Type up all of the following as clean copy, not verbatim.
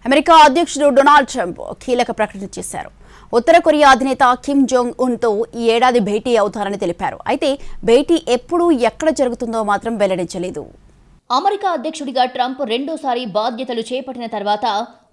America అధ్యక్షుడు Donald Trump కీలక ప్రకటన చేశారు. ఉత్తర కొరియా అధినేత కిమ్ జోంగ్ ఉన్తో ఈ ఏడాది భేటీ అవుతారని తెలిపారు. అయితే భేటీ ఎప్పుడు ఎక్కడ జరుగుతుందో మాత్రం వెల్లడించలేదు. అమెరికా అధ్యక్షుడిగా ట్రంప్ రెండోసారి బాధ్యతలు చేపట్టిన తర్వాత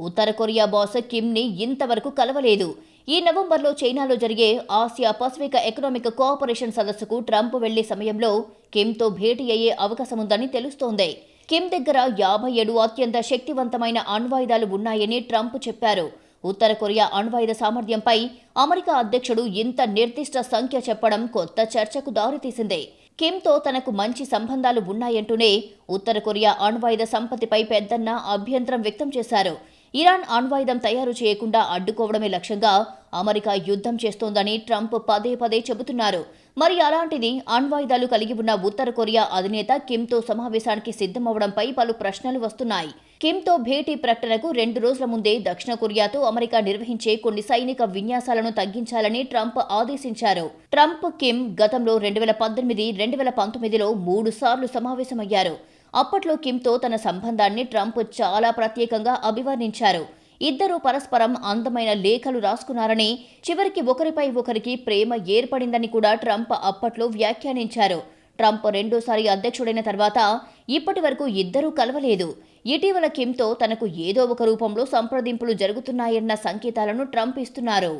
ఉత్తర కొరియా బాస్ కిమ్ని ఇంతవరకు కలవలేదు. ఈ నవంబర్లో చైనాలో జరిగే ఆసియా పసిఫిక్ ఎకనామిక్ కోఆపరేషన్ సదస్సుకు ట్రంప్ వెళ్లే సమయంలో కిమ్తో భేటీ అయ్యే అవకాశముందని తెలుస్తోంది. కిమ్ దగ్గర 57 అత్యంత శక్తివంతమైన అణ్వాయుధాలు ఉన్నాయని ట్రంప్ చెప్పారు. ఉత్తర కొరియా అణ్వాయుధ సామర్థ్యంపై అమెరికా అధ్యక్షుడు ఇంత నిర్దిష్ట సంఖ్య చెప్పడం కొత్త చర్చకు దారితీసింది. కిమ్తో తనకు మంచి సంబంధాలు ఉన్నాయంటూనే ఉత్తర కొరియా అణ్వాయుధ సంపత్తిపై పెద్దన్న అభ్యంతరం వ్యక్తం చేశారు. ఇరాన్ అణ్వాయుధం తయారు చేయకుండా అడ్డుకోవడమే లక్ష్యంగా అమెరికా యుద్ధం చేస్తోందని ట్రంప్ పదే పదే చెబుతున్నారు. మరి అలాంటిది అణ్వాయుధాలు కలిగి ఉన్న ఉత్తర కొరియా అధినేత కిమ్తో సమావేశానికి సిద్ధమవడంపై పలు ప్రశ్నలు వస్తున్నాయి. కిమ్తో భేటీ ప్రకటనకు 2 రోజుల ముందే దక్షిణ కొరియాతో అమెరికా నిర్వహించే కొన్ని సైనిక విన్యాసాలను తగ్గించాలని ట్రంప్ ఆదేశించారు. ట్రంప్ కిమ్ గతంలో 2018, 2019లో 3 సార్లు సమావేశమయ్యారు. అప్పట్లో కిమ్తో తన సంబంధాన్ని ట్రంప్ చాలా ప్రత్యేకంగా అభివర్ణించారు. ఇద్దరూ పరస్పరం అందమైన లేఖలు రాసుకున్నారని, చివరికి ఒకరిపై ఒకరికి ప్రేమ ఏర్పడిందని కూడా ట్రంప్ అప్పట్లో వ్యాఖ్యానించారు. ట్రంప్ రెండోసారి అధ్యక్షుడైన తర్వాత ఇప్పటి వరకు ఇద్దరూ కలవలేదు. ఇటీవల కిమ్తో తనకు ఏదో ఒక రూపంలో సంప్రదింపులు జరుగుతున్నాయన్న సంకేతాలను ట్రంప్ ఇస్తున్నారు.